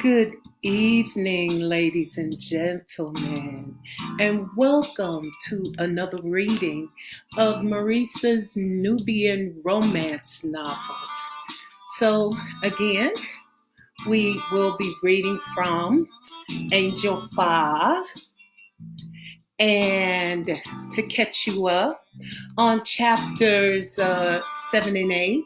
Good evening, ladies and gentlemen, and welcome to another reading of Marissa's Nubian romance novels. So, again, we will be reading from Angel Fa, and to catch you up on chapters 7 and 8,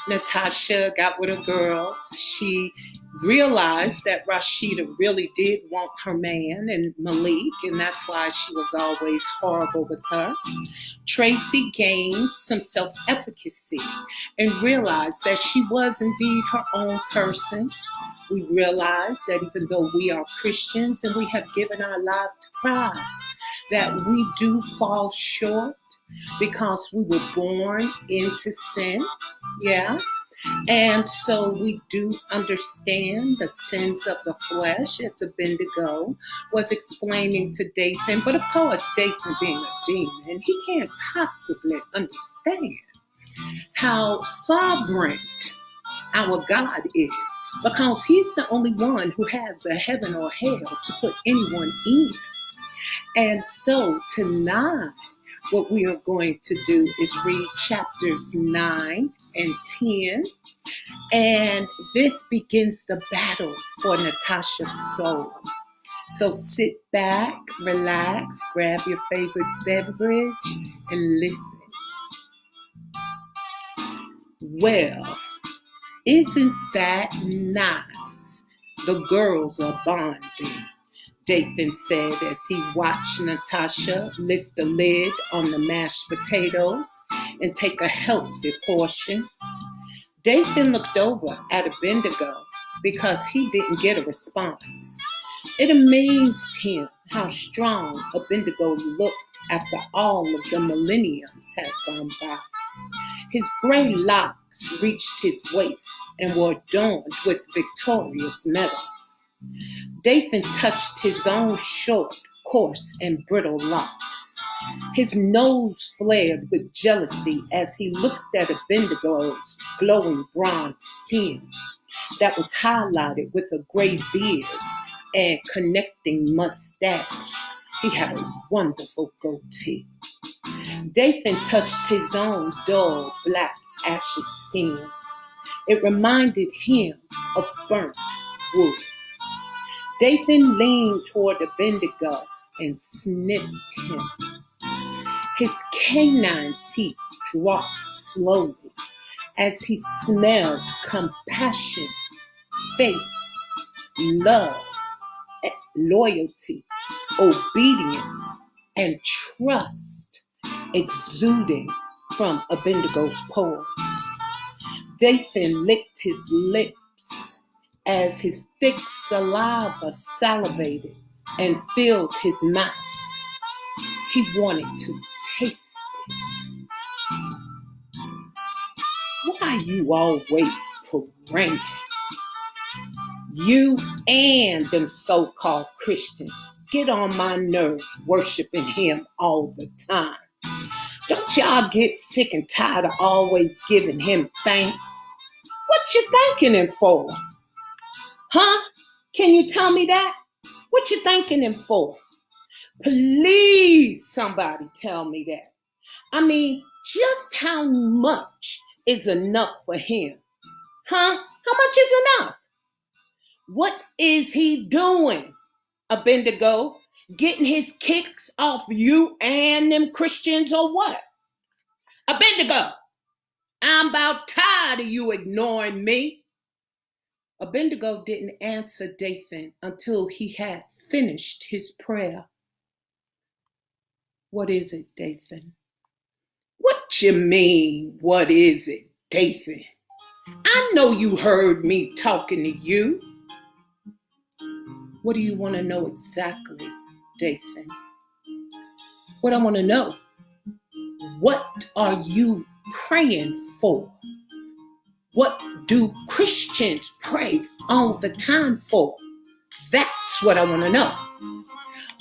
Natasha got with her girls. She realized that Rashida really did want her man and Malik, and that's why she was always horrible with her. Tracy gained some self-efficacy and realized that she was indeed her own person. We realized that even though we are Christians and we have given our life to Christ, that we do fall short because we were born into sin. Yeah. And so we do understand the sins of the flesh, as Abednego was explaining to Dathan. But of course, Dathan being a demon, he can't possibly understand how sovereign our God is, because he's the only one who has a heaven or hell to put anyone in. And so tonight, what we are going to do is read chapters 9 and 10. And this begins the battle for Natasha's soul. So sit back, relax, grab your favorite beverage, and listen. Well, isn't that nice? The girls are bonding, Dathan said as he watched Natasha lift the lid on the mashed potatoes and take a healthy portion. Dathan looked over at Abednego because he didn't get a response. It amazed him how strong Abednego looked after all of the millenniums had gone by. His gray locks reached his waist and were adorned with victorious medals. Dathan touched his own short, coarse, and brittle locks. His nose flared with jealousy as he looked at Abednego's glowing bronze skin that was highlighted with a gray beard and connecting mustache. He had a wonderful goatee. Dathan touched his own dull, black, ashy skin. It reminded him of burnt wood. Dathan leaned toward Abednego and sniffed him. His canine teeth dropped slowly as he smelled compassion, faith, love, loyalty, obedience, and trust exuding from Abednego's pores. Dathan licked his lips as his thick saliva salivated and filled his mouth. He wanted to taste it. Why you always praying? You and them so-called Christians get on my nerves worshiping him all the time. Don't y'all get sick and tired of always giving him thanks? What you thanking him for? Huh? Can you tell me that? What you thanking him for? Please, somebody tell me that. I mean, just how much is enough for him? Huh? How much is enough? What is he doing, Abednego? Getting his kicks off you and them Christians or what? Abednego, I'm about tired of you ignoring me. Abednego didn't answer Dathan until he had finished his prayer. What is it, Dathan? What you mean, what is it, Dathan? I know you heard me talking to you. What do you want to know exactly, Dathan? What I want to know, what are you praying for? What do Christians pray all the time for? That's what I want to know.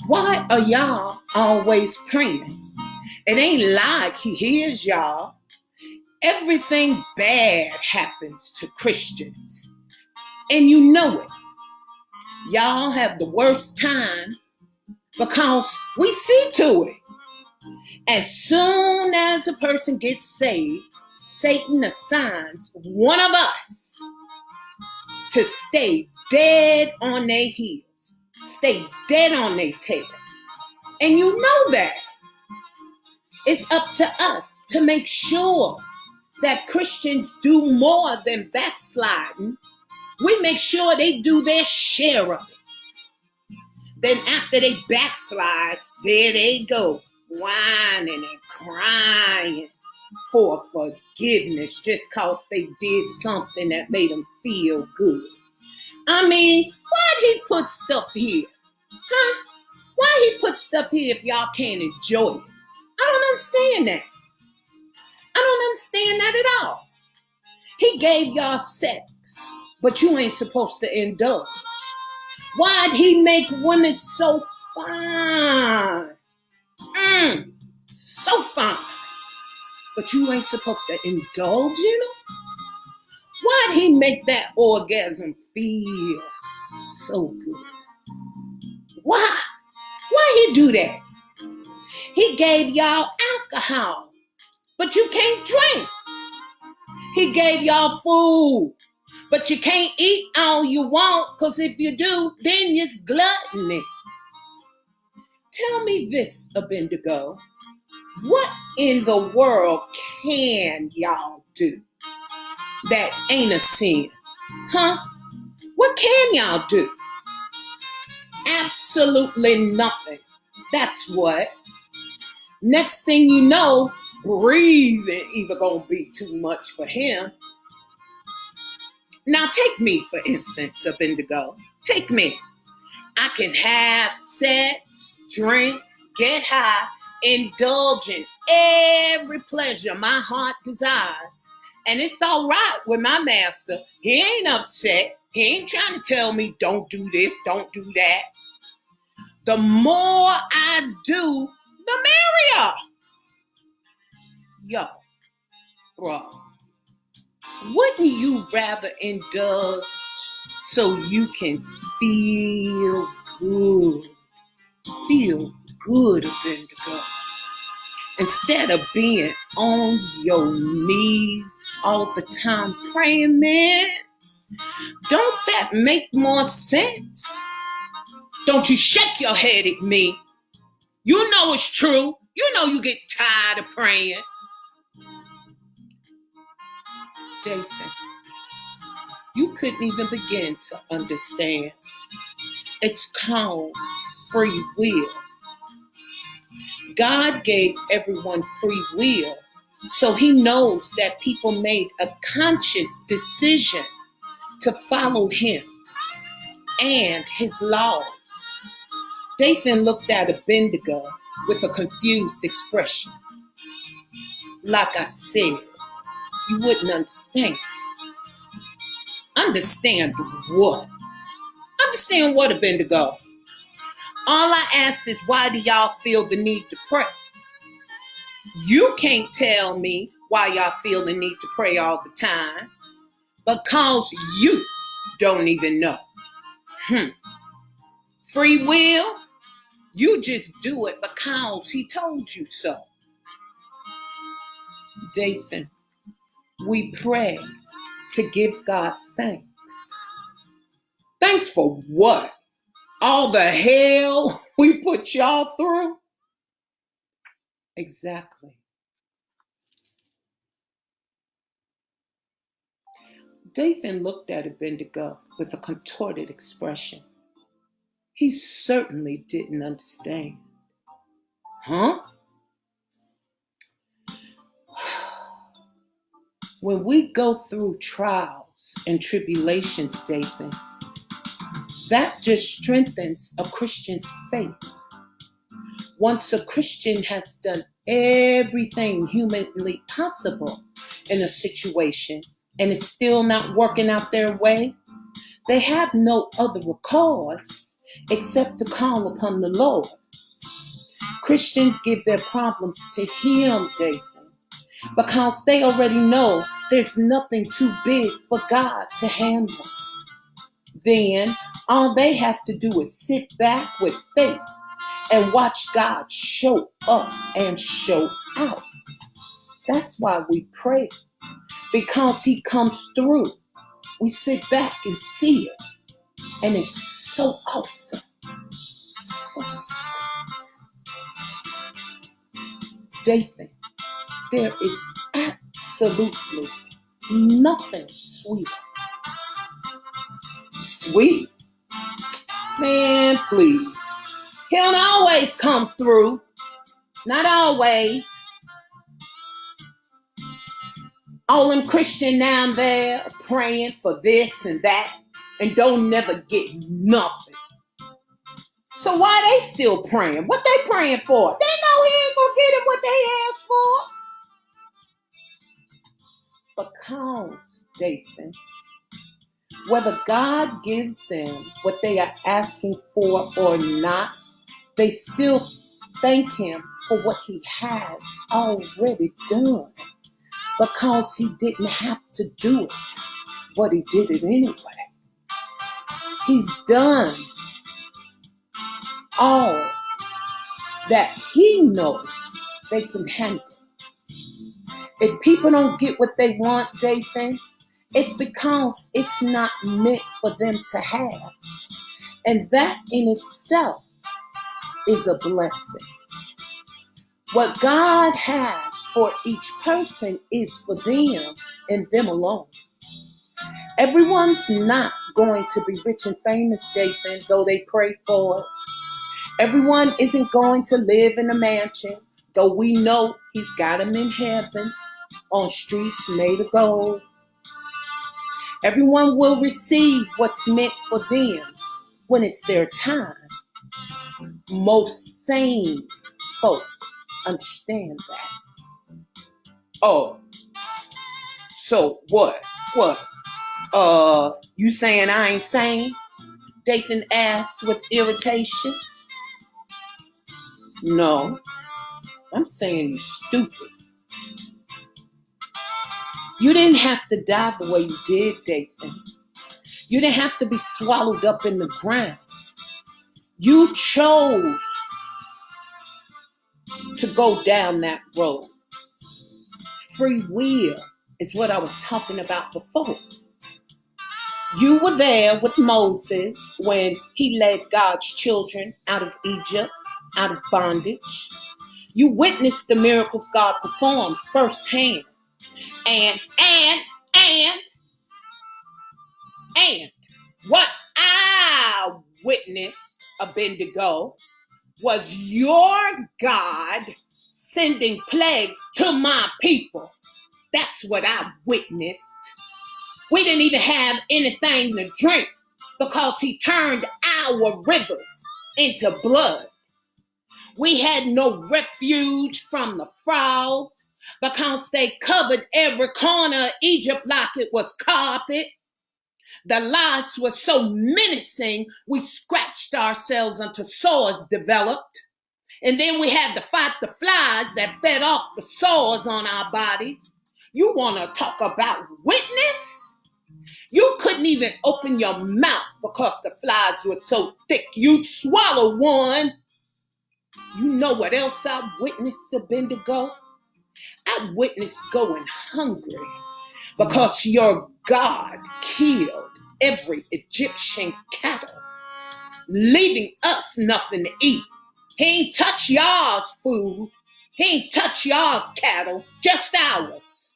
Why are y'all always praying? It ain't like he hears y'all. Everything bad happens to Christians. And you know it. Y'all have the worst time because we see to it. As soon as a person gets saved, Satan assigns one of us to stay dead on their heels, stay dead on their tail. And you know that. It's up to us to make sure that Christians do more than backsliding. We make sure they do their share of it. Then after they backslide, there they go, whining and crying for forgiveness just because they did something that made them feel good. I mean, why'd he put stuff here? Huh? Why he put stuff here if y'all can't enjoy it? I don't understand that. I don't understand that at all. He gave y'all sex, but you ain't supposed to indulge. Why'd he make women so fine? So fine. But you ain't supposed to indulge in them? Why'd he make that orgasm feel so good? Why? Why he do that? He gave y'all alcohol, but you can't drink. He gave y'all food, but you can't eat all you want, because if you do, then it's gluttony. Tell me this, Abednego. What in the world can y'all do that ain't a sin? Huh? What can y'all do? Absolutely nothing. That's what. Next thing you know, breathing either gonna be too much for him. Now take me, for instance, Abednego. Take me. I can have sex, drink, get high, indulge in every pleasure my heart desires. And it's all right with my master. He ain't upset. He ain't trying to tell me don't do this, don't do that. The more I do, the merrier. Yo, bro, wouldn't you rather indulge so you can feel good? Feel good, Abednego. Instead of being on your knees all the time praying, man. Don't that make more sense? Don't you shake your head at me. You know it's true. You know you get tired of praying. Jason, you couldn't even begin to understand. It's called free will. God gave everyone free will, so he knows that people made a conscious decision to follow him and his laws. Dathan looked at Abednego with a confused expression. Like I said, you wouldn't understand. Understand what? Understand what, Abednego? All I ask is, why do y'all feel the need to pray? You can't tell me why y'all feel the need to pray all the time, because you don't even know. Free will? You just do it because he told you so. Dathan, we pray to give God thanks. Thanks for what? All the hell we put y'all through? Exactly. Dathan looked at Abednego with a contorted expression. He certainly didn't understand. Huh? When we go through trials and tribulations, Dathan, that just strengthens a Christian's faith. Once a Christian has done everything humanly possible in a situation and it's still not working out their way, they have no other recourse except to call upon the Lord. Christians give their problems to him, Dathan, because they already know there's nothing too big for God to handle. Then All they have to do is sit back with faith and watch God show up and show out. That's why we pray, because he comes through. We sit back and see it, and it's so awesome, so sweet. Dathan, there is absolutely nothing sweeter. Sweet? Man, please. He don't always come through. Not always. All them Christian down there are praying for this and that and don't never get nothing. So why they still praying? What they praying for? They know he ain't gonna get them what they asked for. Because, Dathan, whether God gives them what they are asking for or not, they still thank him for what he has already done. Because he didn't have to do it, but he did it anyway. He's done all that he knows they can handle. If people don't get what they want, Dathan, it's because it's not meant for them to have. And that in itself is a blessing. What God has for each person is for them and them alone. Everyone's not going to be rich and famous, Dathan, though they pray for it. Everyone isn't going to live in a mansion, though we know he's got them in heaven on streets made of gold. Everyone will receive what's meant for them when it's their time. Most sane folk understand that. Oh, so what? What? You saying I ain't sane? Dathan asked with irritation. No, I'm saying you're stupid. You didn't have to die the way you did, Dathan. You didn't have to be swallowed up in the ground. You chose to go down that road. Free will is what I was talking about before. You were there with Moses when he led God's children out of Egypt, out of bondage. You witnessed the miracles God performed firsthand. And what I witnessed, Abednego, was your God sending plagues to my people. That's what I witnessed. We didn't even have anything to drink because he turned our rivers into blood. We had no refuge from the frogs because they covered every corner of Egypt like it was carpet. The lights were so menacing, we scratched ourselves until sores developed. And then we had to fight the flies that fed off the sores on our bodies. You want to talk about witness? You couldn't even open your mouth because the flies were so thick you'd swallow one. You know what else I witnessed, Abednego? I witnessed going hungry because your God killed every Egyptian cattle, leaving us nothing to eat. He ain't touch y'all's food. He ain't touch y'all's cattle, just ours.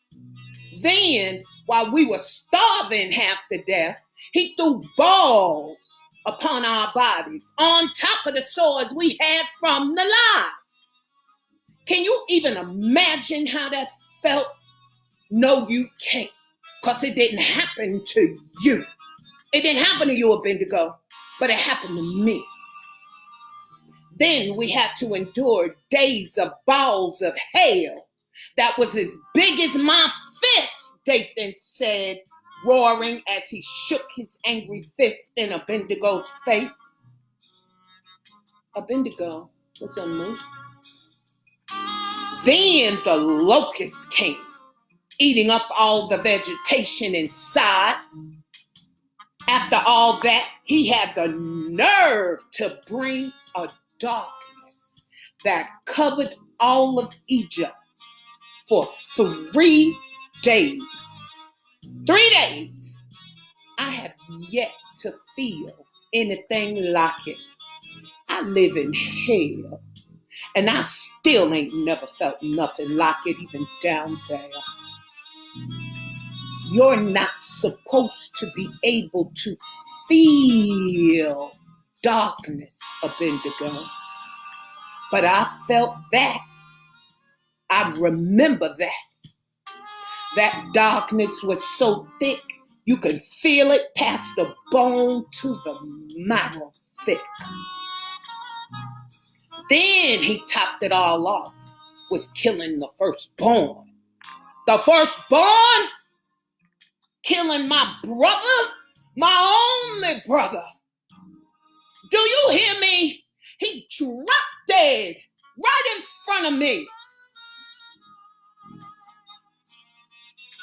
Then, while we were starving half to death, he threw balls upon our bodies on top of the sores we had from the lies. Can you even imagine how that felt? No, you can't, because it didn't happen to you. It didn't happen to you, Abednego, but it happened to me. Then we had to endure days of balls of hail that was as big as my fist, Dathan said, roaring as he shook his angry fist in Abednego's face. Abednego was unmoved. Then the locusts came, eating up all the vegetation inside. After all that, he had the nerve to bring a darkness that covered all of Egypt for 3 days. 3 days. I have yet to feel anything like it. I live in hell, and I still ain't never felt nothing like it even down there. You're not supposed to be able to feel darkness, Abednego. But I felt that. I remember that. That darkness was so thick, you could feel it past the bone to the marrow thick. Then he topped it all off with killing the firstborn. The firstborn? Killing my brother? My only brother. Do you hear me? He dropped dead right in front of me.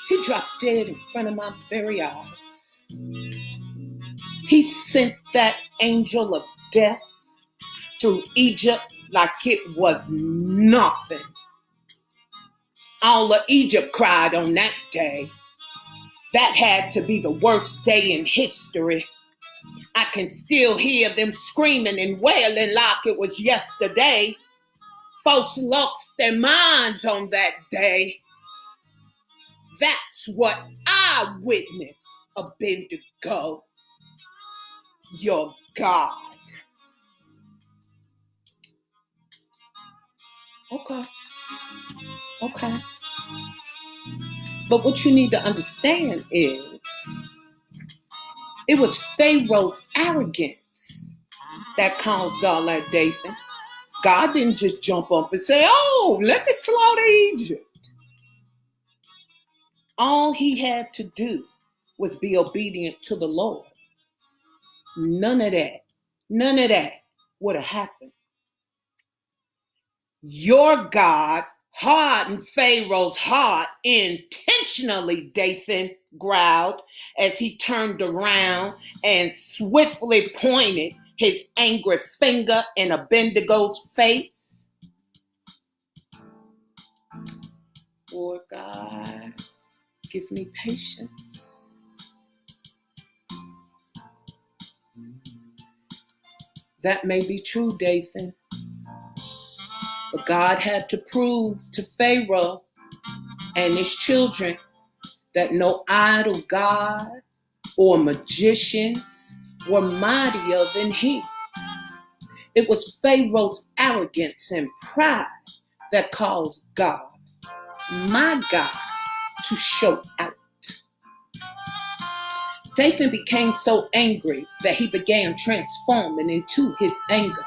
He dropped dead in front of my very eyes. He sent that angel of death through Egypt like it was nothing. All of Egypt cried on that day. That had to be the worst day in history. I can still hear them screaming and wailing like it was yesterday. Folks lost their minds on that day. That's what I witnessed, Abednego, your God. Okay. But what you need to understand is it was Pharaoh's arrogance that caused all that, Dathan. God didn't just jump up and say, oh, let me slaughter Egypt. All he had to do was be obedient to the Lord. None of that would have happened. Your God hardened Pharaoh's heart intentionally, Dathan growled as he turned around and swiftly pointed his angry finger in Abednego's face. Lord God, give me patience. That may be true, Dathan. But God had to prove to Pharaoh and his children that no idol god or magicians were mightier than he. It was Pharaoh's arrogance and pride that caused God, my God, to show out. Dathan became so angry that he began transforming into his anger.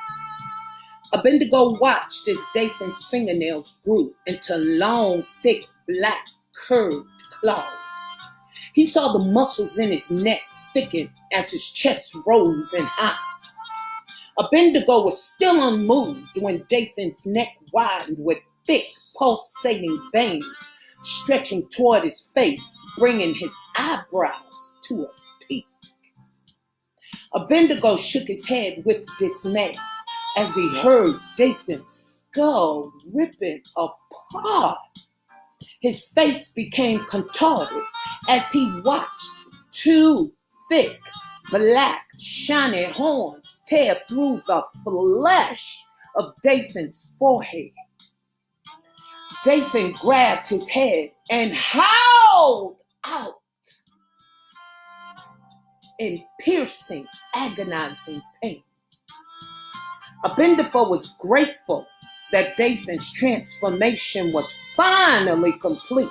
Abednego watched as Dathan's fingernails grew into long, thick, black, curved claws. He saw the muscles in his neck thicken as his chest rose and high. Abednego was still unmoved when Dathan's neck widened with thick, pulsating veins stretching toward his face, bringing his eyebrows to a peak. Abednego shook his head with dismay as he heard Dathan's skull ripping apart. His face became contorted as he watched 2 thick, black, shiny horns tear through the flesh of Dathan's forehead. Dathan grabbed his head and howled out in piercing, agonizing pain. Abednego was grateful that Dathan's transformation was finally complete.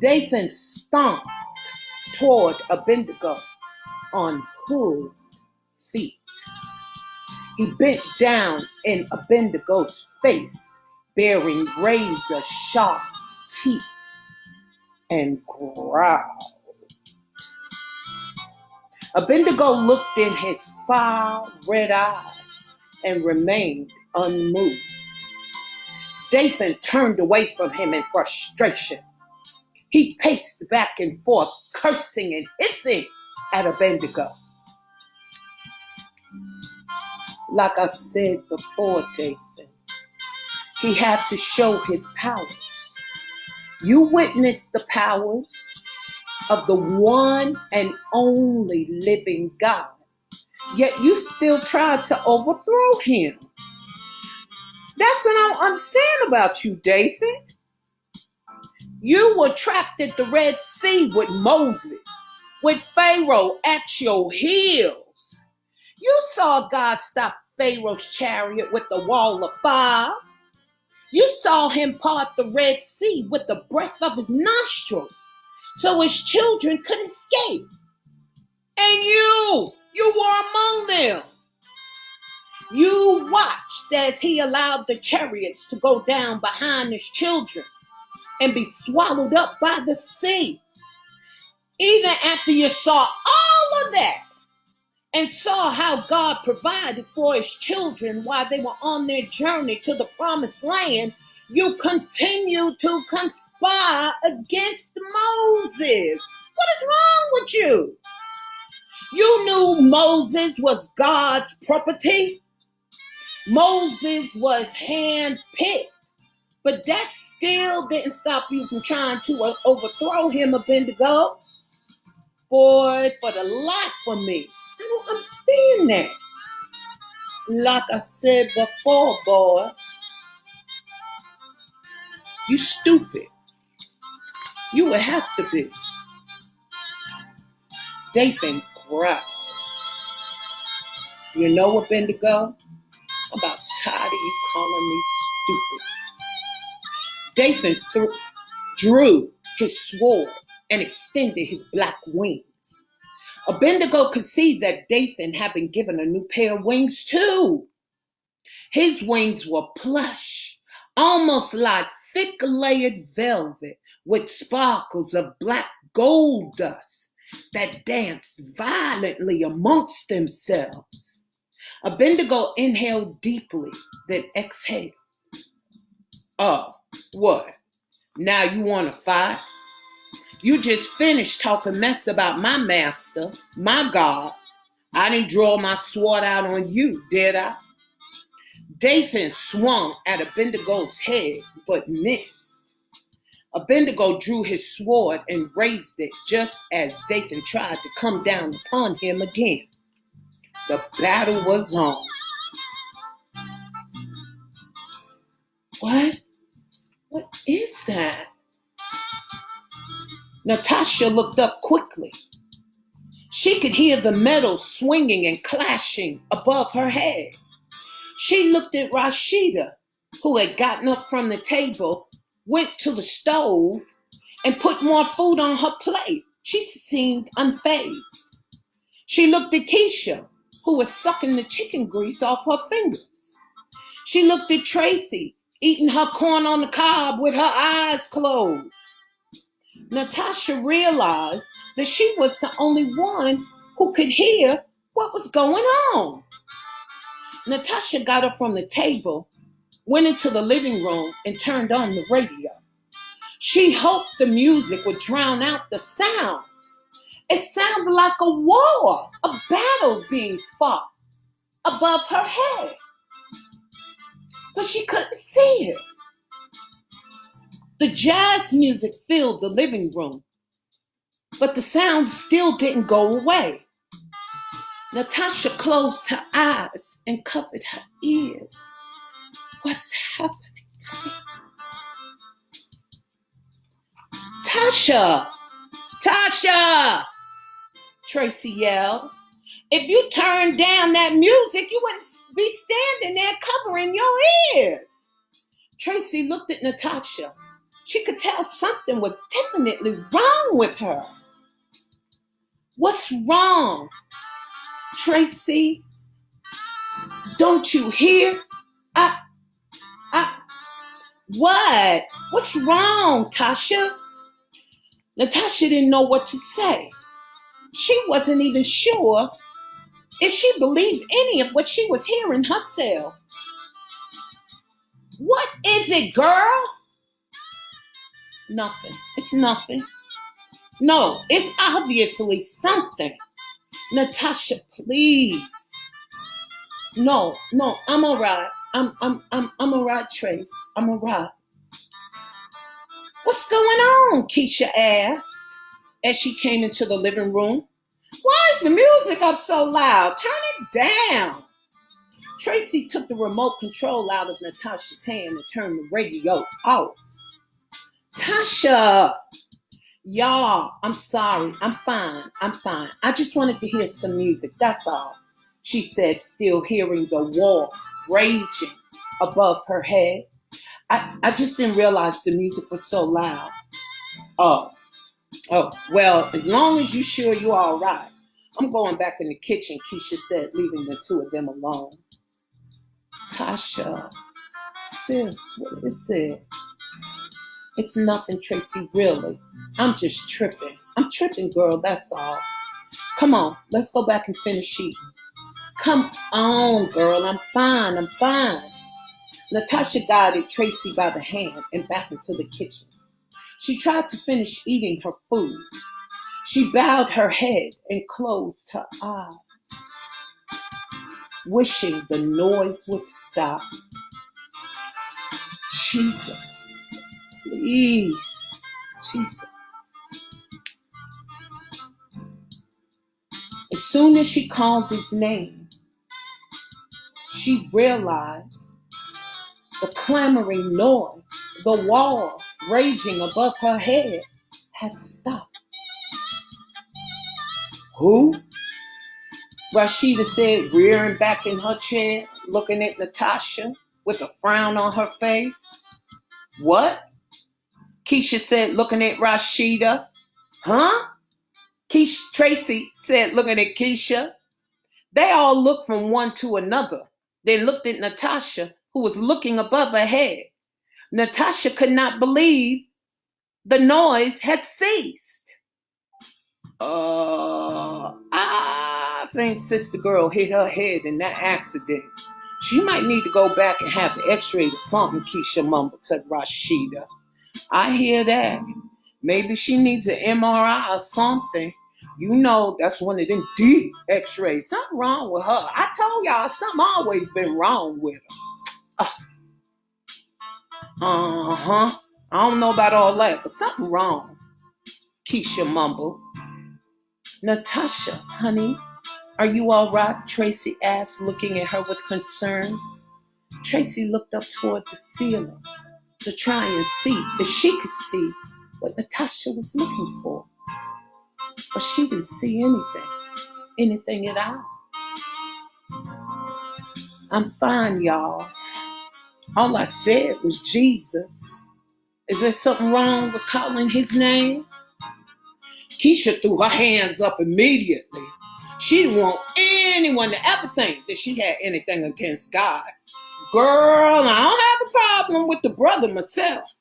Dathan stomped toward Abednego on hooved feet. He bent down in Abednego's face, bearing razor-sharp teeth, and growled. Abednego looked in his fire red eyes and remained unmoved. Dathan turned away from him in frustration. He paced back and forth, cursing and hissing at Abednego. Like I said before, Dathan, he had to show his powers. You witnessed the powers of the one and only living God, yet you still tried to overthrow him. That's what I don't understand about you, Dathan. You were trapped at the Red Sea with Moses, with Pharaoh at your heels. You saw God stop Pharaoh's chariot with the wall of fire. You saw him part the Red Sea with the breath of his nostrils so his children could escape. And you were among them. You watched as he allowed the chariots to go down behind his children and be swallowed up by the sea. Even after you saw all of that and saw how God provided for his children while they were on their journey to the promised land, you continued to conspire against Moses. What is wrong with you? You knew Moses was God's property. Moses was handpicked. But that still didn't stop you from trying to overthrow him, Abednego. Boy, for the life of me, I don't understand that. Like I said before, boy, you stupid. You would have to be. Dathan growled. You know, Abednego, I'm about tired of you calling me stupid. Dathan drew his sword and extended his black wings. Abednego could see that Dathan had been given a new pair of wings too. His wings were plush, almost like thick layered velvet with sparkles of black gold dust that danced violently amongst themselves. Abednego inhaled deeply, then exhaled. Oh, what? Now you want to fight? You just finished talking mess about my master, my God. I didn't draw my sword out on you, did I? Dathan swung at Abednego's head, but missed. Abednego drew his sword and raised it just as Dathan tried to come down upon him again. The battle was on. What? What is that? Natasha looked up quickly. She could hear the metal swinging and clashing above her head. She looked at Rashida, who had gotten up from the table, went to the stove, and put more food on her plate. She seemed unfazed. She looked at Keisha, who was sucking the chicken grease off her fingers. She looked at Tracy, eating her corn on the cob with her eyes closed. Natasha realized that she was the only one who could hear what was going on. Natasha got up from the table, went into the living room, and turned on the radio. She hoped the music would drown out the sounds. It sounded like a war, a battle being fought above her head. But she couldn't see it. The jazz music filled the living room, but the sound still didn't go away. Natasha closed her eyes and covered her ears. What's happening to me? Tasha! Tasha! Tracy yelled. If you turned down that music, you wouldn't be standing there covering your ears. Tracy looked at Natasha. She could tell something was definitely wrong with her. What's wrong? Tracy, don't you hear? What? What's wrong, Tasha? Natasha didn't know what to say. She wasn't even sure if she believed any of what she was hearing herself. What is it, girl? Nothing. It's nothing. No, it's obviously something. Natasha, please. No, I'm all right. I'm all right, Trace. I'm all right. What's going on? Keisha asked as she came into the living room. Why is the music up so loud? Turn it down. Tracy took the remote control out of Natasha's hand and turned the radio off. Tasha! Y'all, I'm sorry. I'm fine. I just wanted to hear some music, that's all, she said, still hearing the war raging above her head. I just didn't realize the music was so loud. Oh, well, as long as you're sure you're all right. I'm going back in the kitchen, Keisha said, leaving the two of them alone. Tasha, sis, what is it? It's nothing, Tracy, really. I'm just tripping. I'm tripping, girl, that's all. Come on, let's go back and finish eating. Come on, girl, I'm fine. Natasha guided Tracy by the hand and back into the kitchen. She tried to finish eating her food. She bowed her head and closed her eyes, wishing the noise would stop. Jesus, please, Jesus. As soon as she called his name, she realized the clamoring noise, the war raging above her head, had stopped. Who? Rashida said, rearing back in her chair, looking at Natasha with a frown on her face. What? Keisha said, looking at Rashida. Huh? Tracy said, looking at Keisha. They all looked from one to another. They looked at Natasha, who was looking above her head. Natasha could not believe the noise had ceased. I think Sister Girl hit her head in that accident. She might need to go back and have an x-ray or something, Keisha mumbled to Rashida. I hear that. Maybe she needs an MRI or something. You know, that's one of them deep x-rays. Something wrong with her. I told y'all, something always been wrong with her. I don't know about all that, but something wrong, Keisha mumbled. Natasha, honey, are you all right? Tracy asked, looking at her with concern. Tracy looked up toward the ceiling to try and see if she could see what Natasha was looking for. But she didn't see anything at all. I'm fine, y'all. All I said was Jesus. Is there something wrong with calling his name? Keisha threw her hands up immediately. She didn't want anyone to ever think that she had anything against God. Girl, I don't have a problem with the brother myself.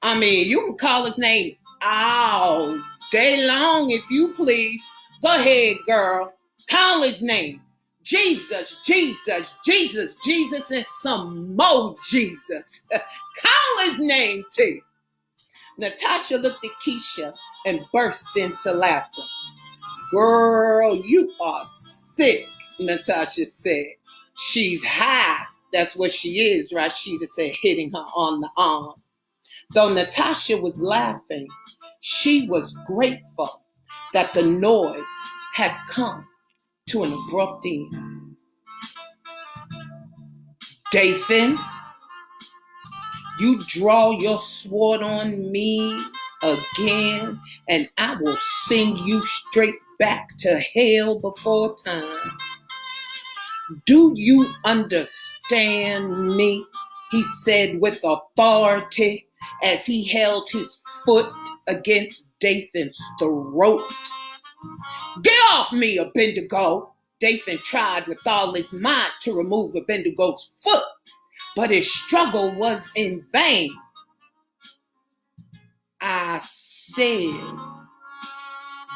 I mean, you can call his name all day long if you please. Go ahead, girl. Call his name. Jesus, Jesus, Jesus, Jesus, and some more Jesus. Call his name too. Natasha looked at Keisha and burst into laughter. Girl, you are sick, Natasha said. She's high. That's what she is, Rashida said, hitting her on the arm. Though Natasha was laughing, she was grateful that the noise had come to an abrupt end. Dathan, you draw your sword on me again, and I will send you straight back to hell before time. Do you understand me? He said with authority as he held his foot against Dathan's throat. Get off me, Abednego! Dathan tried with all his might to remove Abednego's foot, but his struggle was in vain. I said,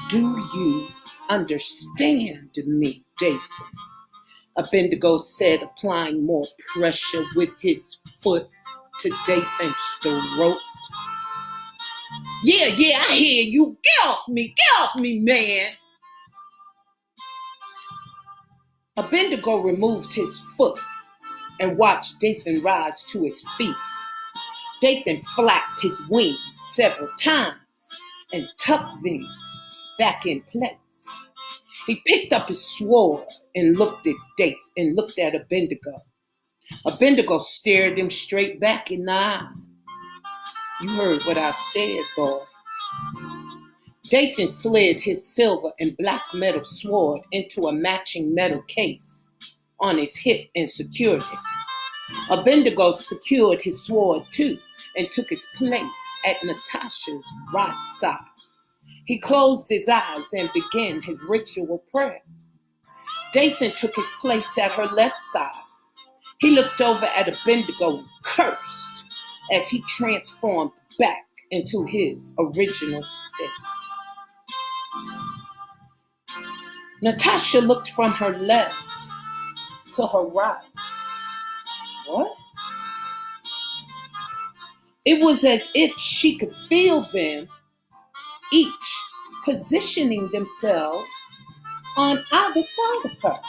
do you understand me, Dathan? Abednego said, applying more pressure with his foot to Dathan's throat. Yeah, I hear you. Get off me, man. Abednego removed his foot and watched Dathan rise to his feet. Dathan flapped his wings several times and tucked them back in place. He picked up his sword and looked at Abednego. Abednego stared him straight back in the eye. You heard what I said, boy. Dathan slid his silver and black metal sword into a matching metal case on his hip and secured it. Abednego secured his sword too and took his place at Natasha's right side. He closed his eyes and began his ritual prayer. Dathan took his place at her left side. He looked over at Abednego and cursed as he transformed back into his original state. Natasha looked from her left to her right. What? It was as if she could feel them, each positioning themselves on either side of her.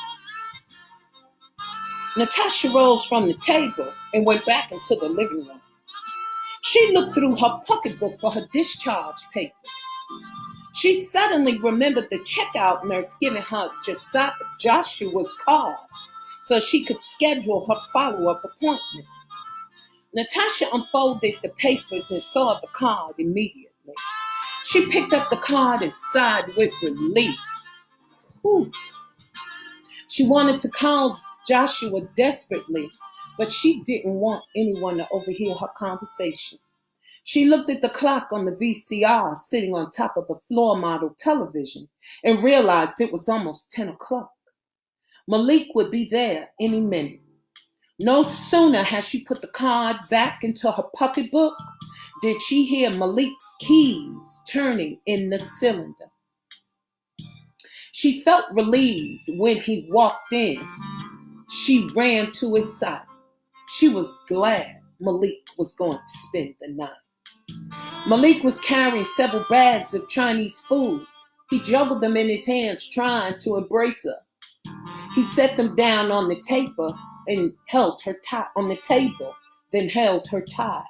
Natasha rose from the table and went back into the living room. She looked through her pocketbook for her discharge papers. She suddenly remembered the checkout nurse giving her Joshua's card so she could schedule her follow-up appointment. Natasha unfolded the papers and saw the card immediately. She picked up the card and sighed with relief. Whew. She wanted to call Joshua desperately, but she didn't want anyone to overhear her conversation. She looked at the clock on the VCR sitting on top of the floor model television and realized it was almost 10 o'clock. Malik would be there any minute. No sooner had she put the card back into her pocketbook did she hear Malik's keys turning in the cylinder. She felt relieved when he walked in. She ran to his side. She was glad Malik was going to spend the night. Malik was carrying several bags of Chinese food. He juggled them in his hands, trying to embrace her. He set them down on the table and held her tight on the table, then held her tight.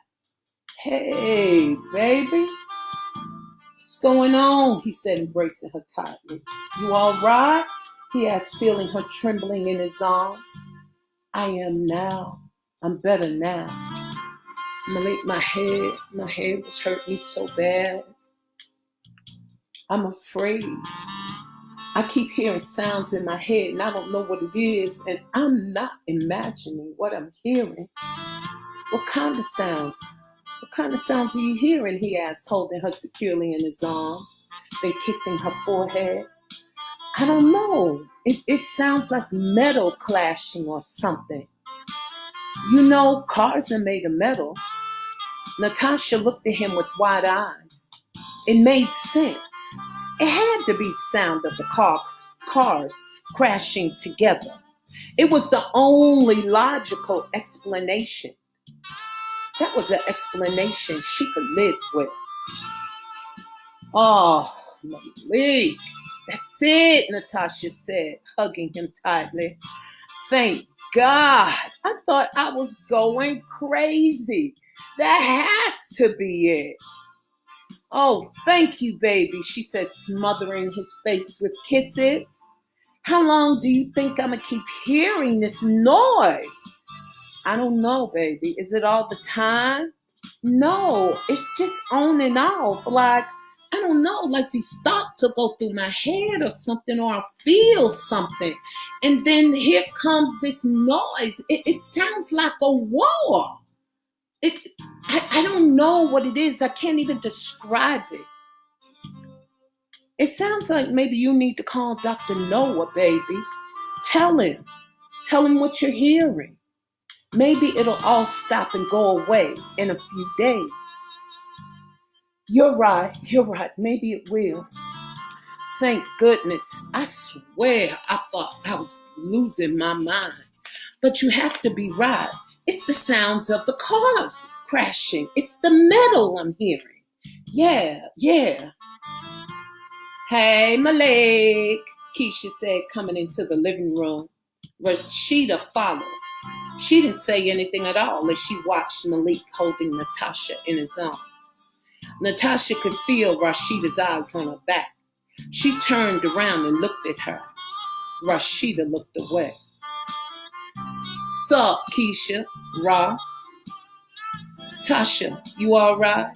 Hey, baby. What's going on? He said, embracing her tightly. You all right? He asked, feeling her trembling in his arms. I am now. I'm better now. Malik, my head was hurting me so bad. I'm afraid. I keep hearing sounds in my head and I don't know what it is, and I'm not imagining what I'm hearing. What kind of sounds? What kind of sounds are you hearing? He asked, holding her securely in his arms, then kissing her forehead. I don't know. It sounds like metal clashing or something. You know, cars are made of metal. Natasha looked at him with wide eyes. It made sense. It had to be the sound of the cars crashing together. It was the only logical explanation. That was an explanation she could live with. Oh, Malik. That's it, Natasha said, hugging him tightly. Thank God. I thought I was going crazy. That has to be it. Oh, thank you, baby, she said, smothering his face with kisses. How long do you think I'm going to keep hearing this noise? I don't know, baby. Is it all the time? No, it's just on and off. Like, I don't know, like these thoughts will go through my head or something, or I'll feel something. And then here comes this noise. It sounds like a war. I don't know what it is. I can't even describe it. It sounds like maybe you need to call Dr. Noah, baby. Tell him what you're hearing. Maybe it'll all stop and go away in a few days. You're right. Maybe it will. Thank goodness. I swear I thought I was losing my mind. But you have to be right. It's the sounds of the cars crashing. It's the metal I'm hearing. Yeah, yeah. Hey, Malik, Keisha said, coming into the living room. Rashida followed. She didn't say anything at all as she watched Malik holding Natasha in his arms. Natasha could feel Rashida's eyes on her back. She turned around and looked at her. Rashida looked away. Sup, Keisha? Ra? Tasha, you all right?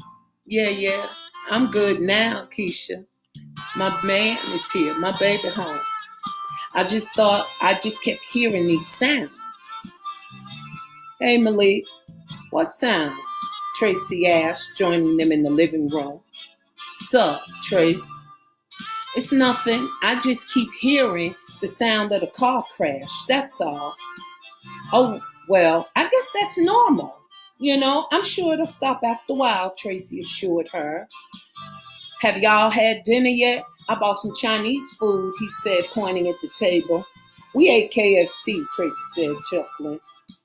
Yeah. I'm good now, Keisha. My man is here, my baby home. I just kept hearing these sounds. Hey, Malik, what sounds? Tracy asked, joining them in the living room. Sup, Trace? It's nothing. I just keep hearing the sound of the car crash, that's all. Oh, well, I guess that's normal. I'm sure it'll stop after a while, Tracy assured her. Have y'all had dinner yet? I bought some Chinese food, he said, pointing at the table. We ate KFC, Tracy said, chuckling.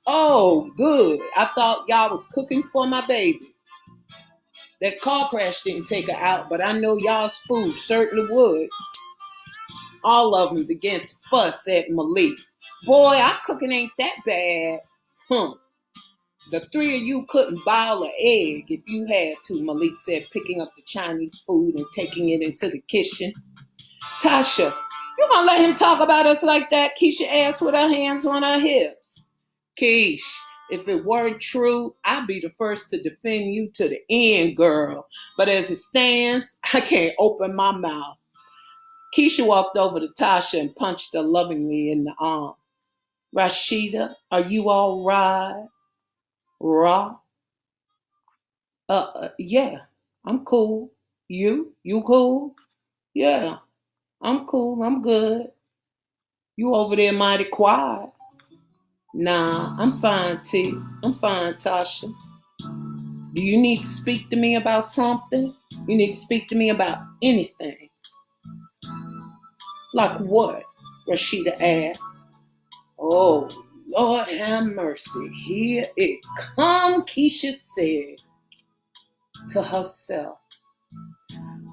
Oh, good. I thought y'all was cooking for my baby. That car crash didn't take her out, but I know y'all's food certainly would. All of them began to fuss at Malik. Boy, our cooking ain't that bad. The three of you couldn't boil an egg if you had to, Malik said, picking up the Chinese food and taking it into the kitchen. Tasha, you gonna let him talk about us like that? Keisha asked with her hands on her hips. Keish, if it weren't true, I'd be the first to defend you to the end, girl. But as it stands, I can't open my mouth. Keisha walked over to Tasha and punched her lovingly in the arm. Rashida, are you all right? Ra? Yeah, I'm cool. You? You cool? Yeah, I'm cool. I'm good. You over there mighty quiet. Nah, I'm fine, T. I'm fine, Tasha. Do you need to speak to me about something? You need to speak to me about anything. Like what? Rashida asked. Oh, Lord have mercy. Here it come, Keisha said to herself.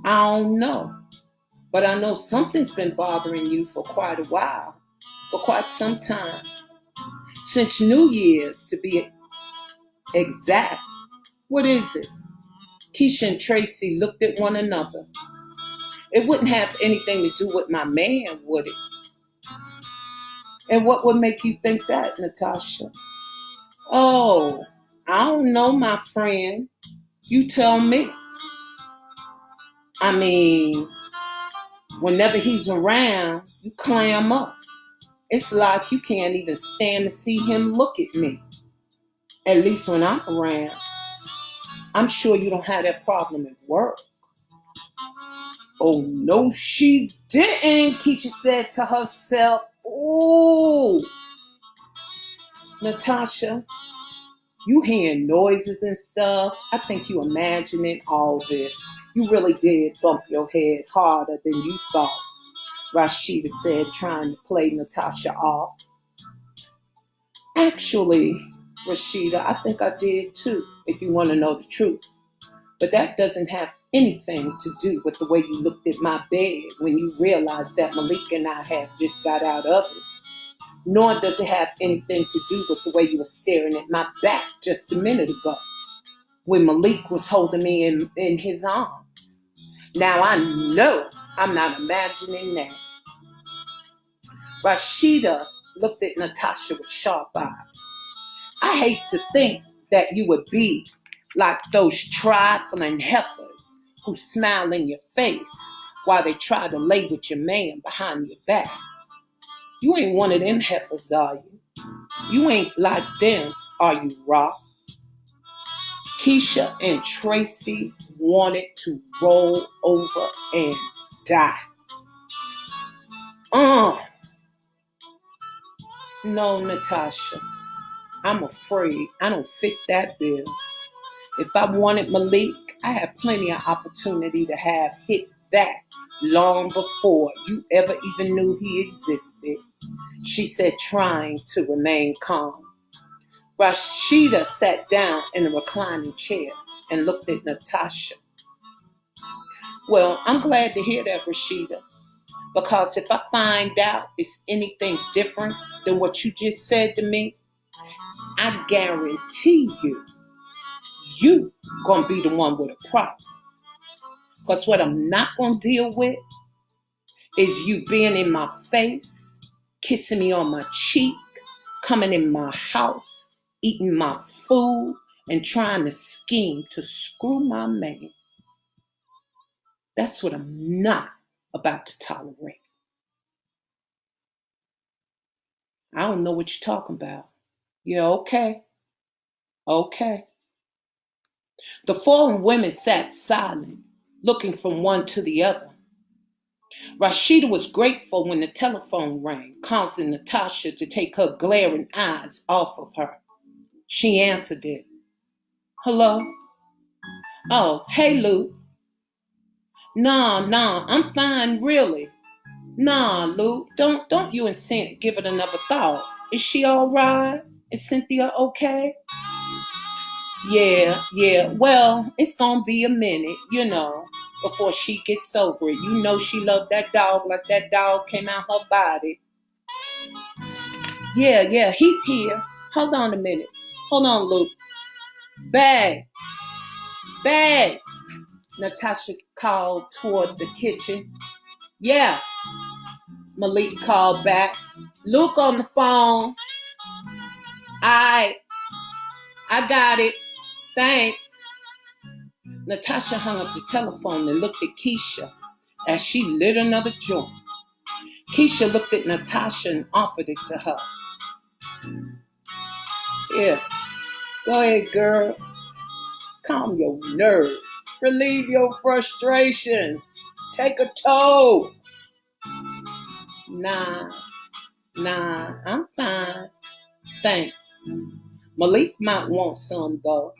I don't know, but I know something's been bothering you for quite a while, for quite some time. Since New Year's, to be exact. What is it? Keisha and Tracy looked at one another. It wouldn't have anything to do with my man, would it? And what would make you think that, Natasha? Oh, I don't know, my friend. You tell me. I mean, whenever he's around, you clam up. It's like you can't even stand to see him look at me. At least when I'm around. I'm sure you don't have that problem at work. Oh, no, she didn't, Keisha said to herself. Ooh. Natasha, you hearing noises and stuff. I think you imagining all this. You really did bump your head harder than you thought, Rashida said, trying to play Natasha off. Actually, Rashida, I think I did too, if you want to know the truth. But that doesn't have anything to do with the way you looked at my bed when you realized that Malik and I had just got out of it. Nor does it have anything to do with the way you were staring at my back just a minute ago when Malik was holding me in his arms. Now I know I'm not imagining that. Rashida looked at Natasha with sharp eyes. I hate to think that you would be like those trifling heifers who smile in your face while they try to lay with your man behind your back. You ain't one of them heifers, are you? You ain't like them, are you, Rock? Keisha and Tracy wanted to roll over and die. No, Natasha. I'm afraid I don't fit that bill. If I wanted Malik, I had plenty of opportunity to have hit that long before you ever even knew he existed, she said, trying to remain calm. Rashida sat down in a reclining chair and looked at Natasha. Well, I'm glad to hear that, Rashida, because if I find out it's anything different than what you just said to me, I guarantee you gonna be the one with a problem. Because what I'm not gonna deal with is you being in my face, kissing me on my cheek, coming in my house, eating my food, and trying to scheme to screw my man. That's what I'm not about to tolerate. I don't know what you're talking about. Yeah, okay. Okay. The fallen women sat silent, looking from one to the other. Rashida was grateful when the telephone rang, causing Natasha to take her glaring eyes off of her. She answered it. Hello? Oh, hey, Luke. Nah, I'm fine, really. Nah, Luke, don't you and Cynthia give it another thought. Is she all right? Is Cynthia okay? Yeah. Well, it's gonna be a minute, before she gets over it. You know she loved that dog like that dog came out her body. Yeah, he's here. Hold on a minute. Hold on, Luke. Bag. Natasha called toward the kitchen. Yeah, Malik called back. Luke on the phone. I got it. Thanks. Natasha hung up the telephone and looked at Keisha as she lit another joint. Keisha looked at Natasha and offered it to her. Yeah, go ahead, girl. Calm your nerves. Relieve your frustrations. Take a toll. Nah, I'm fine. Thanks. Malik might want some, though.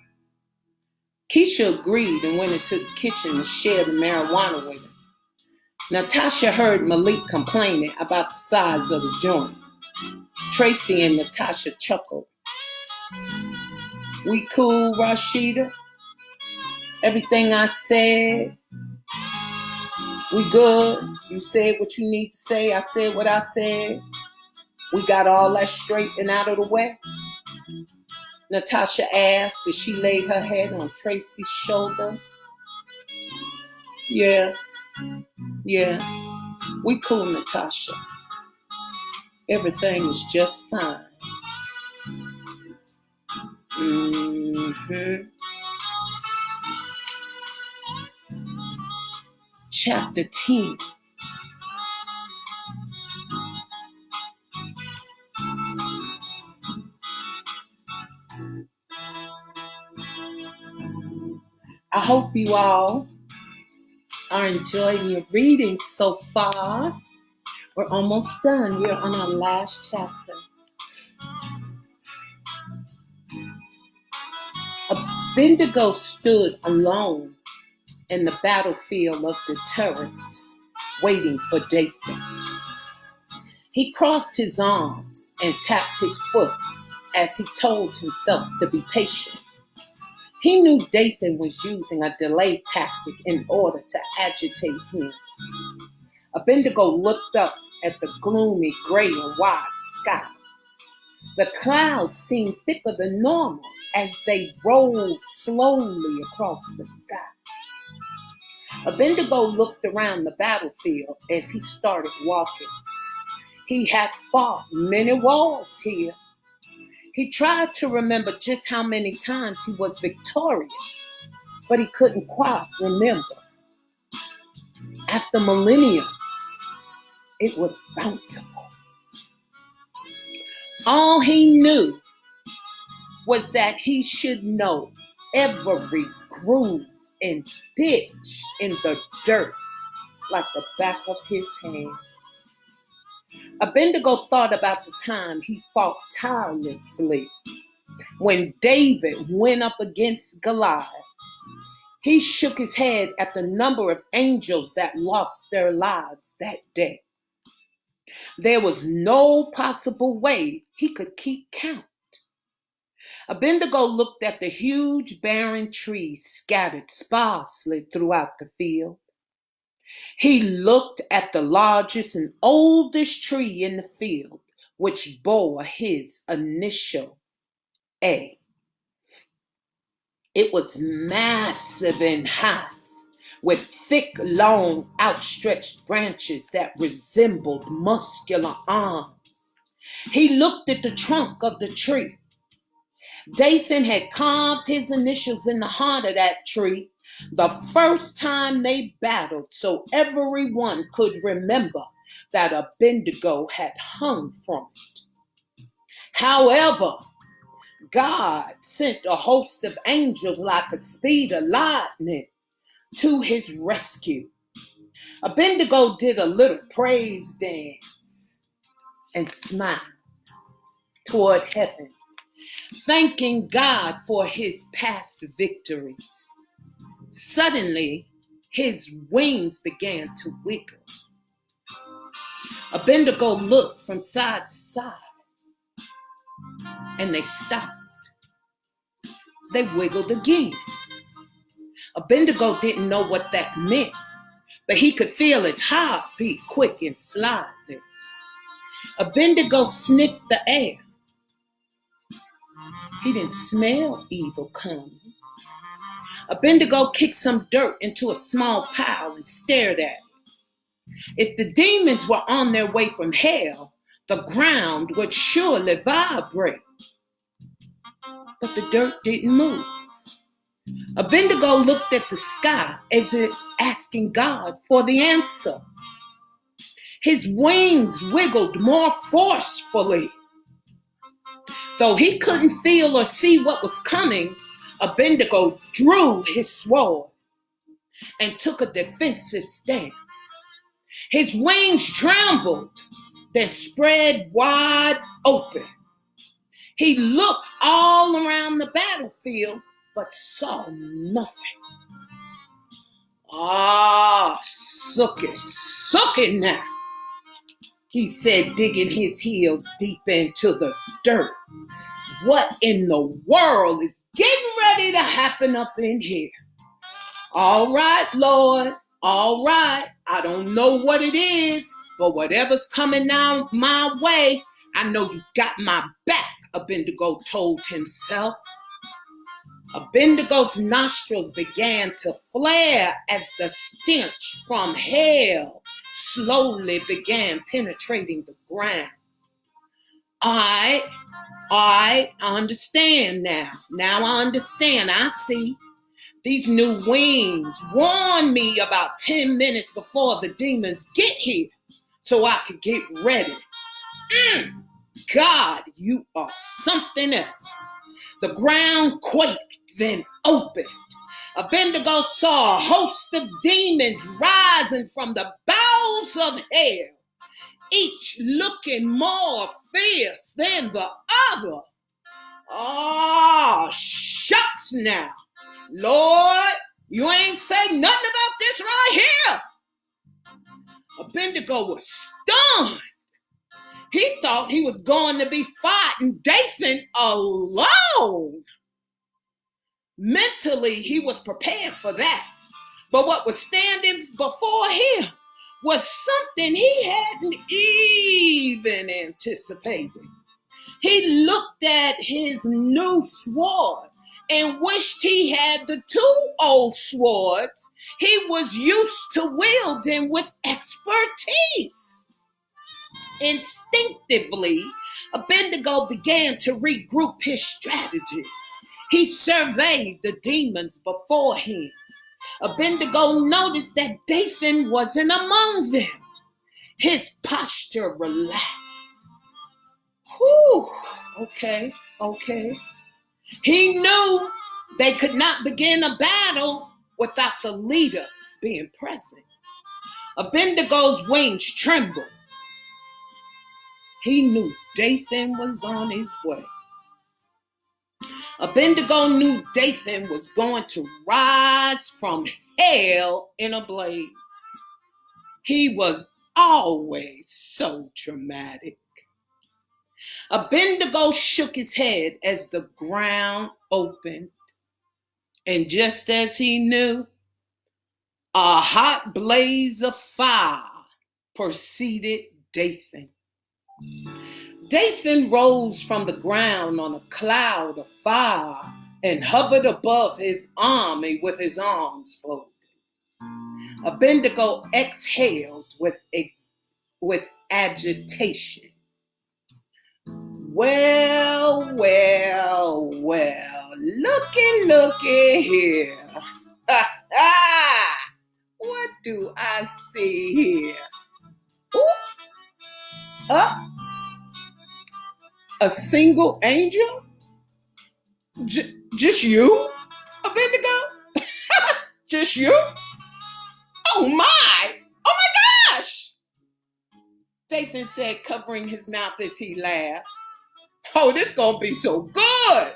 Keisha agreed and went into the kitchen to share the marijuana with him. Natasha heard Malik complaining about the size of the joint. Tracy and Natasha chuckled. We cool, Rashida? Everything I said? We good? You said what you need to say. I said what I said. We got all that straight and out of the way? Natasha asked as she laid her head on Tracy's shoulder. Yeah. We cool, Natasha. Everything is just fine. Chapter 10. I hope you all are enjoying your reading so far. We're almost done. We're on our last chapter. Abednego stood alone in the battlefield of deterrence, waiting for Dathan. He crossed his arms and tapped his foot as he told himself to be patient. He knew Dathan was using a delay tactic in order to agitate him. Abednego looked up at the gloomy gray and white sky. The clouds seemed thicker than normal as they rolled slowly across the sky. Abednego looked around the battlefield as he started walking. He had fought many wars here. He tried to remember just how many times he was victorious, but he couldn't quite remember. After millenniums, it was bountiful. All he knew was that he should know every groove and ditch in the dirt like the back of his hand. Abednego thought about the time he fought tirelessly when David went up against Goliath. He shook his head at the number of angels that lost their lives that day. There was no possible way he could keep count. Abednego looked at the huge barren trees scattered sparsely throughout the field. He looked at the largest and oldest tree in the field, which bore his initial A. It was massive and high, with thick, long, outstretched branches that resembled muscular arms. He looked at the trunk of the tree. Dathan had carved his initials in the heart of that tree the first time they battled, so everyone could remember that Abednego had hung from it. However, God sent a host of angels like a speed of lightning to his rescue. Abednego did a little praise dance and smiled toward heaven, thanking God for his past victories. Suddenly, his wings began to wiggle. Abednego looked from side to side, and they stopped. They wiggled again. Abednego didn't know what that meant, but he could feel his heart beat quick and slightly. Abednego sniffed the air. He didn't smell evil coming. Abednego kicked some dirt into a small pile and stared at it. If the demons were on their way from hell, the ground would surely vibrate. But the dirt didn't move. Abednego looked at the sky as if asking God for the answer. His wings wiggled more forcefully. Though he couldn't feel or see what was coming, Abednego drew his sword and took a defensive stance. His wings trembled, then spread wide open. He looked all around the battlefield, but saw nothing. Suck it now, he said, digging his heels deep into the dirt. What in the world is getting ready to happen up in here? All right, Lord, all right. I don't know what it is, but whatever's coming down my way, I know you got my back, Abednego told himself. Abednego's nostrils began to flare as the stench from hell slowly began penetrating the ground. I understand now. Now I understand. I see. These new wings warned me about 10 minutes before the demons get here so I could get ready. God, you are something else. The ground quaked, then opened. Abednego saw a host of demons rising from the bowels of hell, each looking more fierce than the other. Shucks now. Lord, you ain't said nothing about this right here. Abednego was stunned. He thought he was going to be fighting Dathan alone. Mentally, he was prepared for that. But what was standing before him was something he hadn't even anticipated. He looked at his new sword and wished he had the two old swords he was used to wielding with expertise. Instinctively, Abednego began to regroup his strategy. He surveyed the demons before him. Abednego noticed that Dathan wasn't among them. His posture relaxed. Whew, okay. He knew they could not begin a battle without the leader being present. Abednego's wings trembled. He knew Dathan was on his way. Abednego knew Dathan was going to rise from hell in a blaze. He was always so dramatic. Abednego shook his head as the ground opened. And just as he knew, A hot blaze of fire preceded Dathan. Dathan rose from the ground on a cloud of fire and hovered above his army with his arms folded. Abednego exhaled with agitation. Well, looky here. What do I see here? Ooh. A single angel? Just you, Abednego? Just you? Oh my gosh! Dathan said, covering his mouth as he laughed. Oh, this gonna be so good.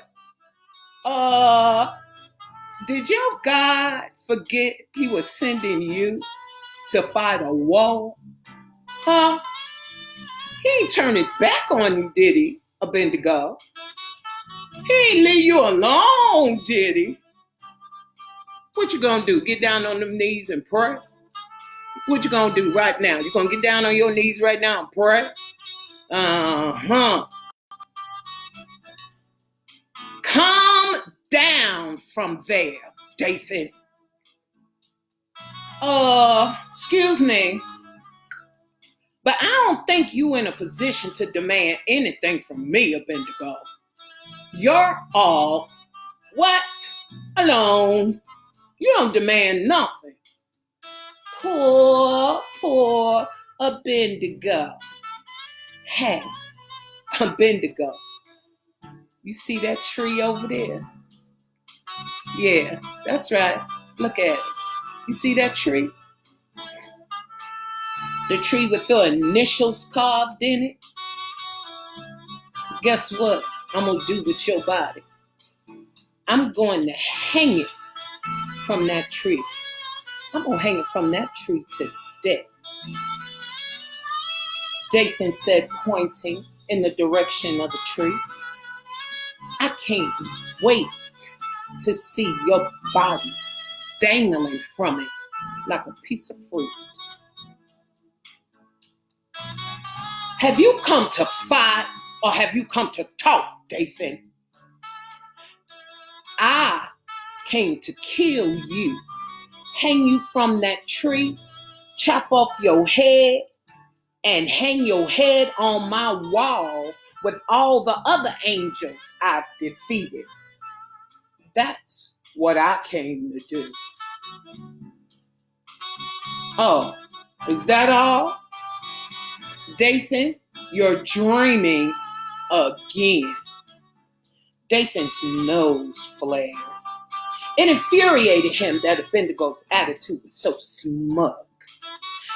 Did your God forget he was sending you to fight a war? Huh? He ain't turn his back on you, did he, Abednego? He ain't leave you alone, did he? What you gonna do? Get down on them knees and pray? What you gonna do right now? You gonna get down on your knees right now and pray? Come down from there, Dathan. Excuse me, but I don't think you in a position to demand anything from me, Abednego. You're all what? Alone. You don't demand nothing. Poor Abednego. Hey, Abednego. You see that tree over there? Yeah, that's right. Look at it. You see that tree? The tree with your initials carved in it? Guess what I'm going to do with your body? I'm going to hang it from that tree. I'm going to hang it from that tree today. Dathan said, pointing in the direction of the tree. I can't wait to see your body dangling from it like a piece of fruit. Have you come to fight or have you come to talk, Dathan? I came to kill you, hang you from that tree, chop off your head, and hang your head on my wall with all the other angels I've defeated. That's what I came to do. Oh, is that all? Dathan, you're dreaming again. Dathan's nose flared. It infuriated him that Abednego's attitude was so smug.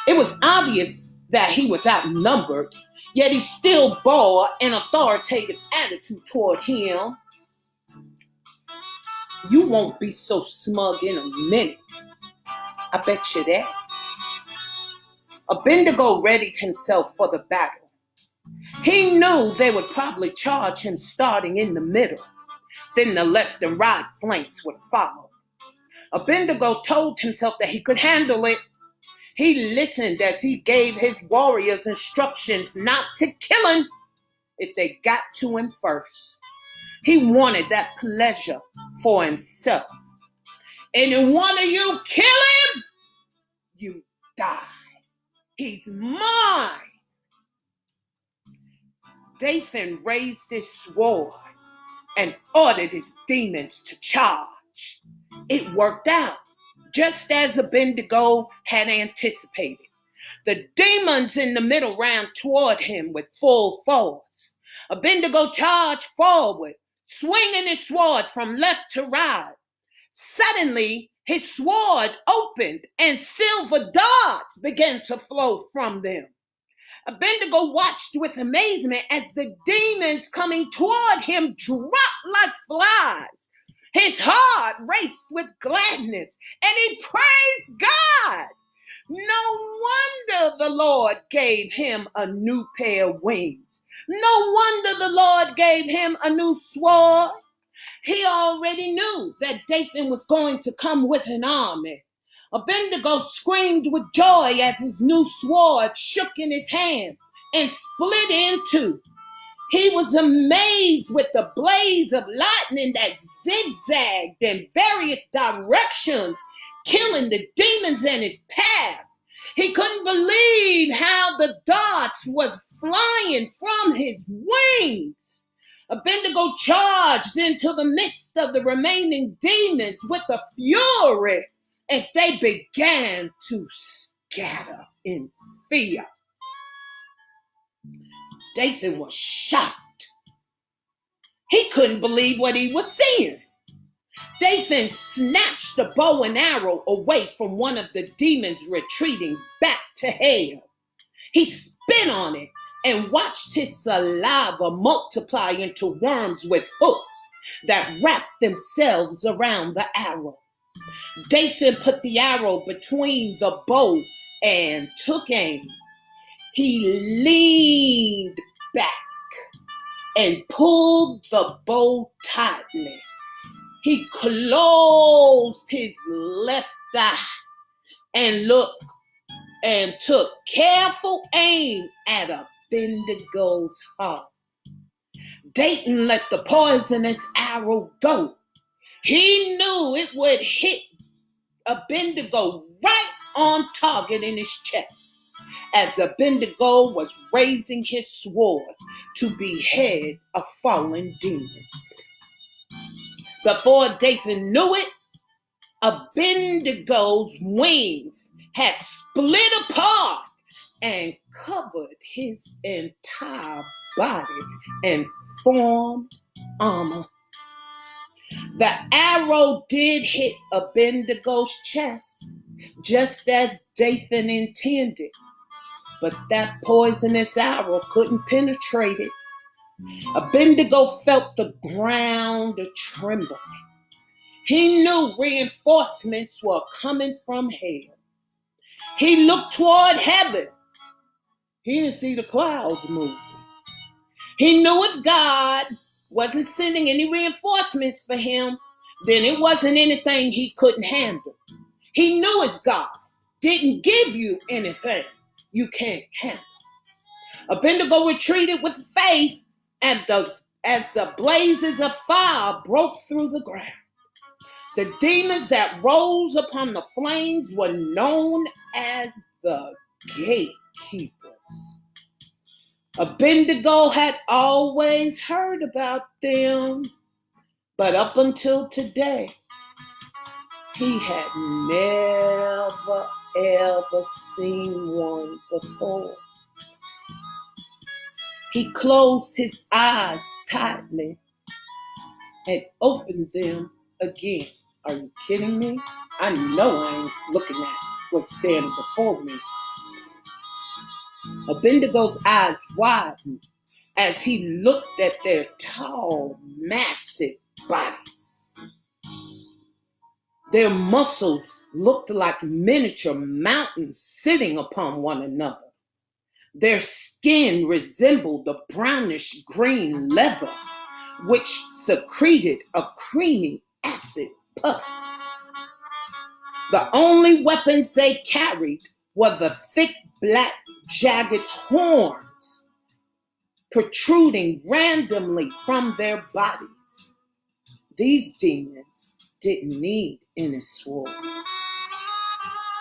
It was obvious that he was outnumbered, yet he still bore an authoritative attitude toward him. You won't be so smug in a minute. I bet you that. Abednego readied himself for the battle. He knew they would probably charge him starting in the middle. Then the left and right flanks would follow. Abednego told himself that he could handle it. He listened as he gave his warriors instructions not to kill him if they got to him first. He wanted that pleasure for himself. Any one of you kill him, you die. He's mine. Dathan raised his sword and ordered his demons to charge. It worked out, just as Abednego had anticipated. The demons in the middle ran toward him with full force. Abednego charged forward, swinging his sword from left to right. Suddenly, his sword opened and silver darts began to flow from them. Abednego watched with amazement as the demons coming toward him dropped like flies. His heart raced with gladness, and he praised God. No wonder the Lord gave him a new pair of wings. No wonder the Lord gave him a new sword. He already knew that Dathan was going to come with an army. Abednego screamed with joy as his new sword shook in his hand and split in two. He was amazed with the blaze of lightning that zigzagged in various directions, killing the demons in his path. He couldn't believe how the darts was flying from his wings. Abednego charged into the midst of the remaining demons with a fury, and they began to scatter in fear. Dathan was shocked. He couldn't believe what he was seeing. Dathan snatched the bow and arrow away from one of the demons retreating back to hell. He spit on it and watched his saliva multiply into worms with hooks that wrapped themselves around the arrow. Dathan put the arrow between the bow and took aim. He leaned back and pulled the bow tightly. He closed his left eye and looked and took careful aim at Abednego's heart. Dathan let the poisonous arrow go. He knew it would hit Abednego right on target in his chest as Abednego was raising his sword to behead a fallen demon. Before Dathan knew it, Abednego's wings had split apart and covered his entire body and formed armor. The arrow did hit Abednego's chest, just as Dathan intended, but that poisonous arrow couldn't penetrate it. Abednego felt the ground tremble. He knew reinforcements were coming from hell. He looked toward heaven. He didn't see the clouds moving. He knew if God wasn't sending any reinforcements for him, then it wasn't anything he couldn't handle. He knew his God didn't give you anything you can't handle. Abednego retreated with faith as the blazes of fire broke through the ground. The demons that rose upon the flames were known as the gatekeepers. Abednego had always heard about them, but up until today, he had never, ever seen one before. He closed his eyes tightly and opened them again. Are you kidding me? I know I ain't looking at what's standing before me. Abednego's eyes widened as he looked at their tall, massive bodies. Their muscles looked like miniature mountains sitting upon one another. Their skin resembled a brownish green leather, which secreted a creamy acid pus. The only weapons they carried were the thick, black, jagged horns protruding randomly from their bodies. These demons didn't need any swords.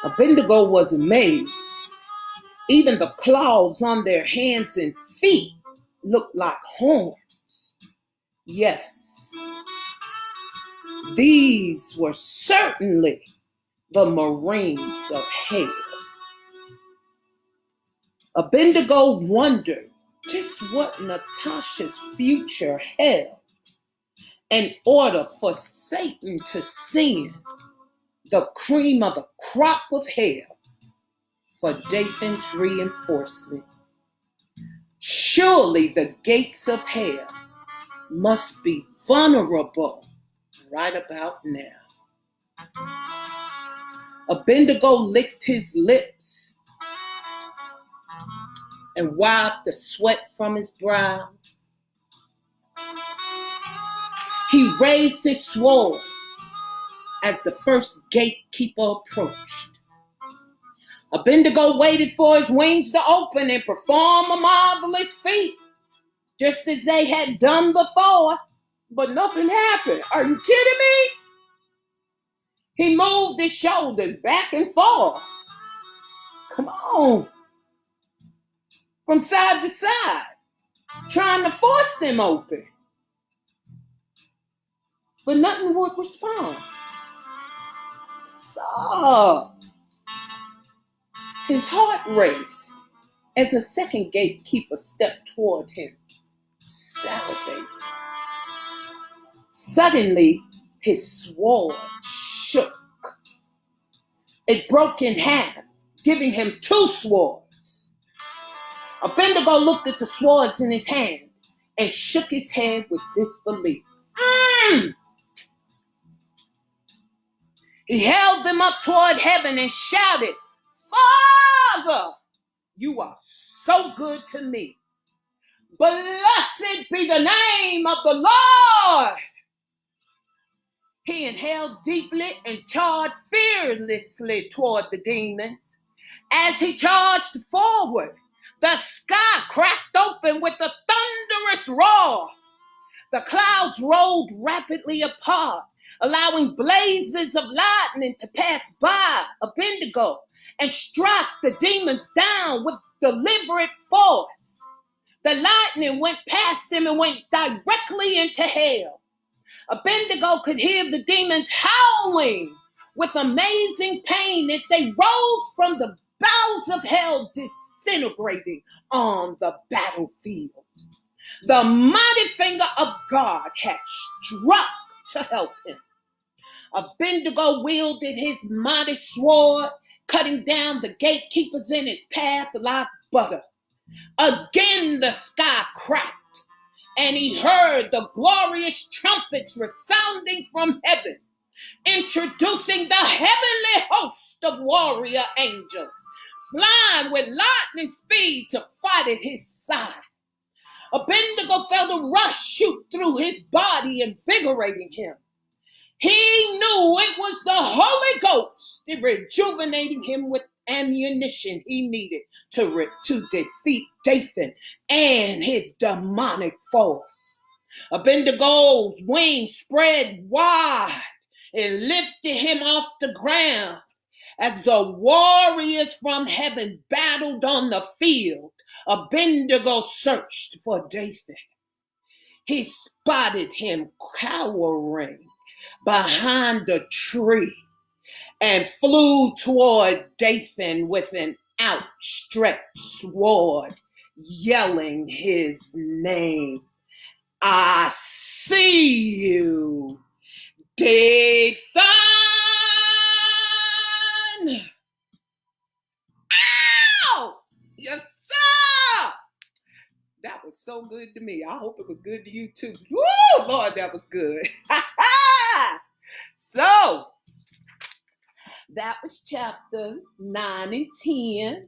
Abednego was amazed. Even the claws on their hands and feet looked like horns. Yes, these were certainly the Marines of hell. Abednego wondered just what Natasha's future held in order for Satan to send the cream of the crop of hell for Dathan's reinforcement. Surely the gates of hell must be vulnerable right about now. Abednego licked his lips and wiped the sweat from his brow. He raised his sword as the first gatekeeper approached. Abednego waited for his wings to open and perform a marvelous feat, just as they had done before, but nothing happened. Are you kidding me? He moved his shoulders back and forth. Come on. From side to side, trying to force them open. But nothing would respond. So, his heart raced as a second gatekeeper stepped toward him, salivating. Suddenly, his sword shook. It broke in half, giving him two swords. Abednego looked at the swords in his hand and shook his head with disbelief. He held them up toward heaven and shouted, Father, you are so good to me. Blessed be the name of the Lord. He inhaled deeply and charged fearlessly toward the demons. As he charged forward, the sky cracked open with a thunderous roar. The clouds rolled rapidly apart, allowing blazes of lightning to pass by Abednego and strike the demons down with deliberate force. The lightning went past him and went directly into hell. Abednego could hear the demons howling with amazing pain as they rose from the bowels of hell, disintegrating on the battlefield. The mighty finger of God had struck to help him. Abednego wielded his mighty sword, cutting down the gatekeepers in his path like butter. Again the sky cracked, and he heard the glorious trumpets resounding from heaven, introducing the heavenly host of warrior angels, flying with lightning speed to fight at his side. Abednego felt a rush shoot through his body, invigorating him. He knew it was the Holy Ghost rejuvenating him with ammunition he needed to defeat Dathan and his demonic force. Abednego's wings spread wide and lifted him off the ground as the warriors from heaven battled on the field. Abednego searched for Dathan. He spotted him cowering behind a tree and flew toward Dathan with an outstretched sword, yelling his name. I see you, Dathan! Ow! Yes, sir! That was so good to me. I hope it was good to you too. Woo! Lord, that was good. So, that was chapters 9 and 10.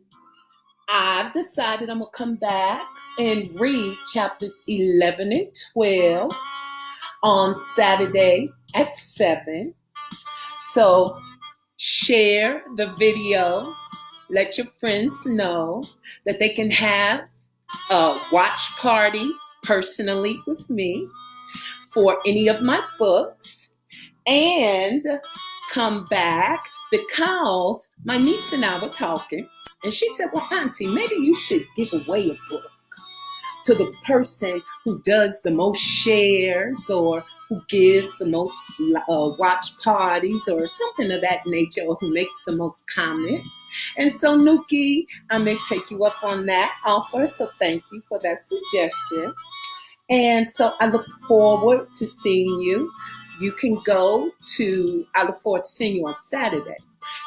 I've decided I'm going to come back and read chapters 11 and 12 on Saturday at 7. So, share the video. Let your friends know that they can have a watch party personally with me for any of my books, and come back because my niece and I were talking, and she said, well, Auntie, maybe you should give away a book to the person who does the most shares or who gives the most watch parties or something of that nature, or who makes the most comments. And so, Nuki, I may take you up on that offer, so thank you for that suggestion. And so I look forward to seeing you. You can go to, I look forward to seeing you on Saturday.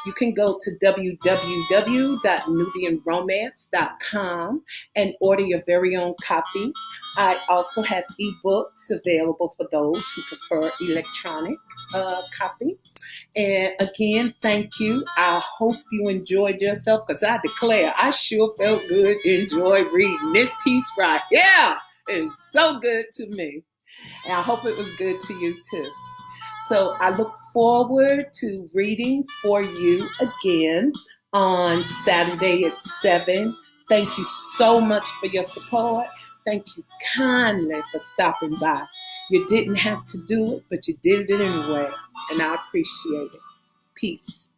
You can go to www.nubianromance.com and order your very own copy. I also have ebooks available for those who prefer electronic copy. And again, thank you. I hope you enjoyed yourself, because I declare I sure felt good, enjoyed reading this piece right here. It's so good to me. And I hope it was good to you too. So I look forward to reading for you again on Saturday at 7. Thank you so much for your support. Thank you kindly for stopping by. You didn't have to do it, but you did it anyway, and I appreciate it. Peace.